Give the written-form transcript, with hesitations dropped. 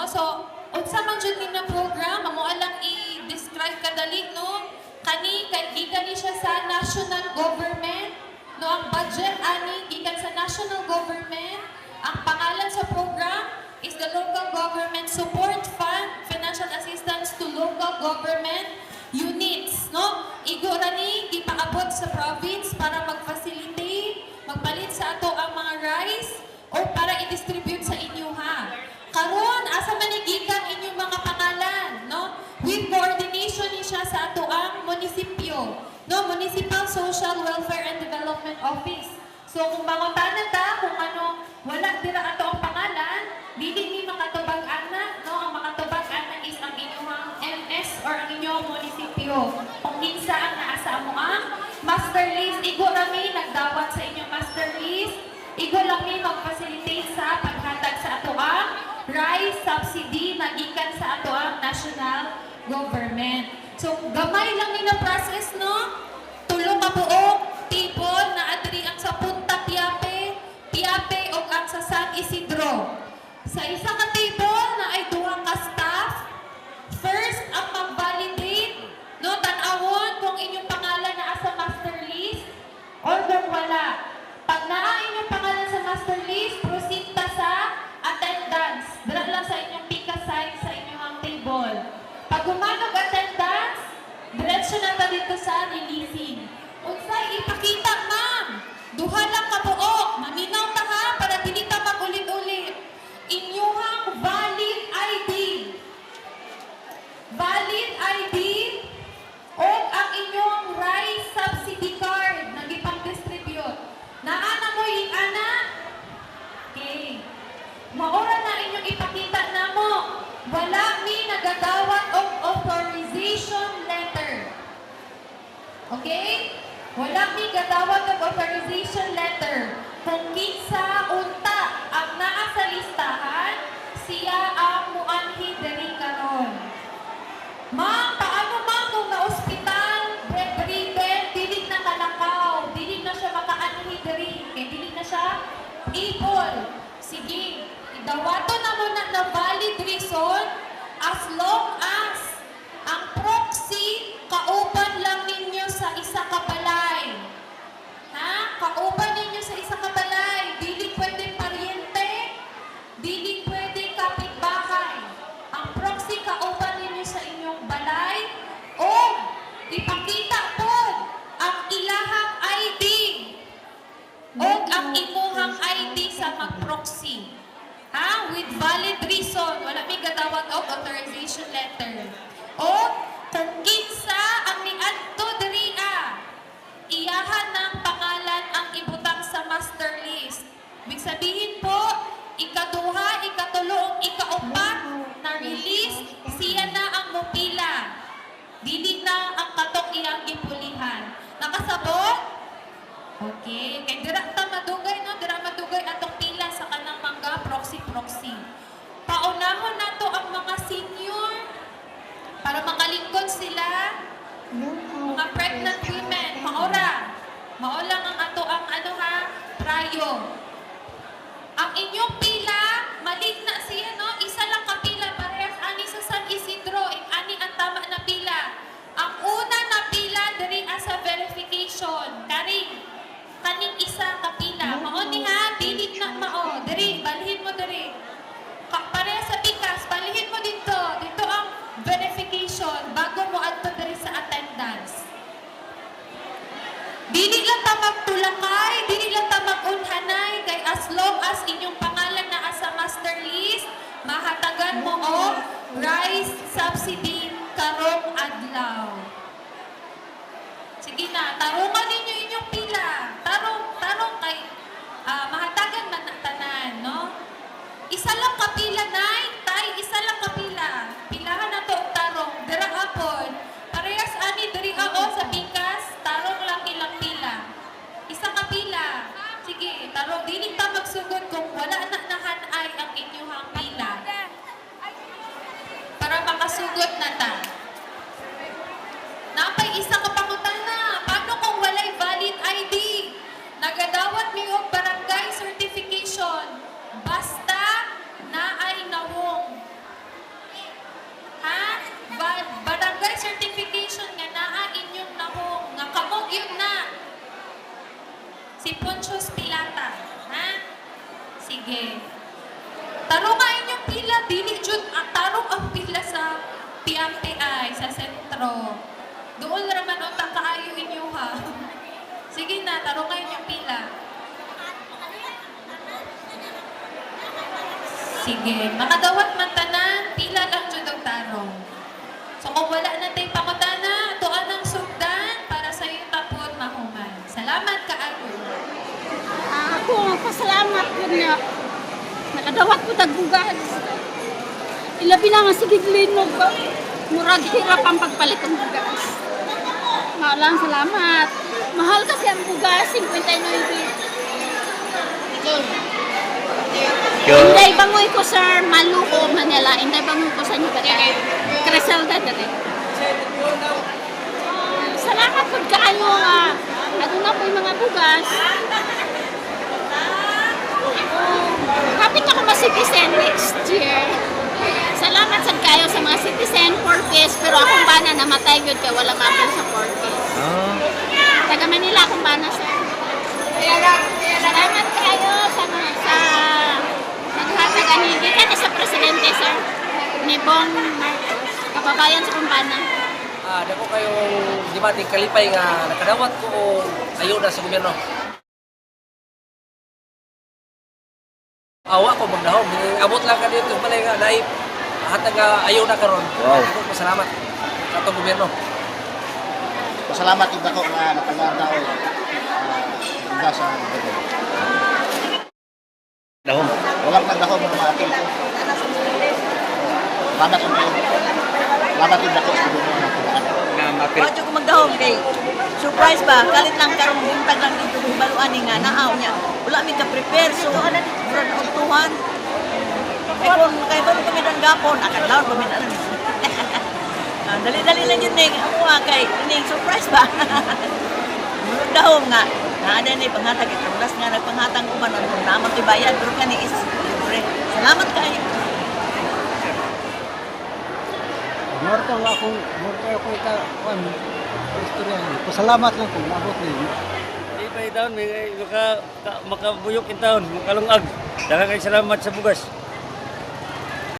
no? So, unsa man jud ni na program, amo alang i-describe kadali, no? Kani gikan ni siya sa national government, no? Ang budget ani gikan sa national government. Ang pangalan sa program is the Local Government Support Fund, Financial Assistance to Local Government Units, no? Igora ni gipaabot sa province para mag-facilitate, magpalit sa ato ang mga rice o para i-distribute sa inyo, ha. Karon asa man gikan inyong mga pangalan, no? With coordination ni siya sa ato ang munisipyo, no? Municipal Social Welfare and Development Office. So kung mangutanan ta kung ano wala dira ato ang pangalan, dili ni makatubag ana, no? Ang makatubag ana is ang inyong MS or ang inyong munisipyo. Kung kinsa ang naa sa amo ang master list, igo rami nagdawat sa inyong master list. Igo lang ni mag-facilitate sa paghatag sa ato ang rice subsidy na gikan sa ato ang national government. So gamay lang ni na process, no? Tulo ka buok table na adri ang sa Punta Piape o ang sa San Isidro. Sa isa ka table na ay duha ka staff. First, ang mag-validate, no? Tan-awon kung inyong pangalan na sa master list or kung wala. Pag naa inyong pangalan sa master list, proceed ta sa attendance. Dala lang sa inyong pika sign sa inyong table. Pag gumanog attendance, diretso na ta dito sa releasing. Unsay ipakita, ma'am? Duha lang ka buok. Maminaw ta ha para dili ta magulit-ulit. Inyong valid ID. Valid ID o ang inyong rice subsidy card na gipang-distribute. Naana mo yung ana? Okay. Maura na inyong ipakita na mo. Wala mi nagagawat og authorization letter. Okay? Wala mi gadawat og authorization letter. Kung kinsa unta ang naa sa listahan, siya ang muanhi diri karon. Ma'am, paano ma'am kung na-ospital, bedridden, dili na kalakaw, dili na siya makaanhi diri, dili na siya able. Sige, idawato na mo na valid reason as long as ang proxy kauban lang ninyo sa isa ka balay. Ha? Kauban ninyo sa isa ka balay. Dili pwede paryente, dili pwede kapitbahay. Ang proxy kauban ninyo sa inyong balay o ipakita po ang ilahang ID o ang imuhang ID sa mag-proxy. Ha? With valid reason. Wala may gadawat og authorization letter. O kung kinsa ang niadto diriya, iyahan ng pangalan ang ibutang sa master list. Ibig sabihin po, ikaduha, ikatulo, ikaupat na release, siya na ang mupila. Dili na ang katok iyang gipulihan. Nakasabot? Okay. Kaya dira ta madugay, no? Dira madugay atong pila sa kanang mangga proxy. Paunahon nato ang mga senior para makalingkod sila. Mga pregnant women, maura. Maulang ang ato ang ano ha, prayo. Ang inyong pila, maligna siya, no? Isa lang ka pila, parehas ani sa San Isidro, ani ang tama na pila. Ang una na pila, diri sa verification. Kaning isa ka pila. Mao ni ha, dilit na mao. Diri, balhin mo diri. Parehas sa pikas, balhin mo dito. Dito ang verification bago mo adto diri sa attendance. Dili lang ta magtulakay, dili lang ta magunhanay kay as long as inyong pangalan na sa master list, mahatagan mo og rice subsidy karong adlaw. Sige na, tarungan ninyo inyong pila. Tarong kay mahatagan man na tanan, no? Isa lang kapila, nay, tay, isa lang kapila. Pilahan na to og tarong, dira apon. Parehas ani diri ako sa pikas, tarong lang ilang pila. Isa kapila. Sige, tarong, dili ta magsugod kung wala na nahanay ang inyong pila. Para makasugod na ta. Napay isa ka pangutana. Paano kung walay valid ID? Nagadawat mi og barangay certification. Basta naay nawong. Si Pontius Pilata. Ha? Sige. Tarong nga inyong pila, dili jud tarong ang pila sa PMTI, sa sentro. Doon raman o takaayo inyo ha. Sige na, tarong nga inyong pila. Sige, makadawat man tanan, pila lang jud og tarong. So kung wala na tayo pangutana, tuan ang sugdan para sa iyo tapon mahuman. Salamat kaayo. Ako, pasalamat yun nga. Nakadawat ko tagbugas. Ilabi na nga sige linog ba? Murag hirap ang pagpalit ng bugas. Maalang salamat. Mahal kasi ang bugas, 59. Inday bangoy ko sir, Maluko, Manila. Inday bangoy ko sa Nubata. Creselda dali. Salamat po kaano nga. Ano na po yung mga bugas. Kapit ako ma-citizen next year. Salamat sad kayo sa mga citizen, 4 piece, pero akong bana namatay yun kaya wala mapil sa 4 piece. Taga Manila akong bana, sir. Salamat kayo sa mga naghatagan hindi ka sa presidente, sir. Ni Bong Marcos. Kababayan sa kumpana. Dako kayong di ba kalipay nga nakadawat ko o ayuda sa gobyerno. Awa ko magdahom, abot lang ka dito balay nga dai hatag ayuda karon. Wow. Ako salamat sa atong gobyerno. Pasalamat din ako nga napaganda ko handa sa gobyerno. Dahom. Walang nagdako mga maatil ko. Salamat din ako. Salamat din ako sa gobyerno na pagkaan. Nga mapil. Wadyo ko magdahom kay surprise ba kalit lang karon buntag lang dito baluan ni nga naaw niya wala mi ka prepare so ana murag untuhan kay ba kami dan gapon akan law kami na dali-dali lang yun ning amo kay ning surprise ba magdahom nga ada ni panghatag itulas nga nagpanghatag uban ang naman tibayad pero kani is libre salamat kayo. Morto ako istorya. Pasalamat lang kung abot ni. Di pa taon may makabuyok in taon, makalungag. Daghang kay salamat sa bugas.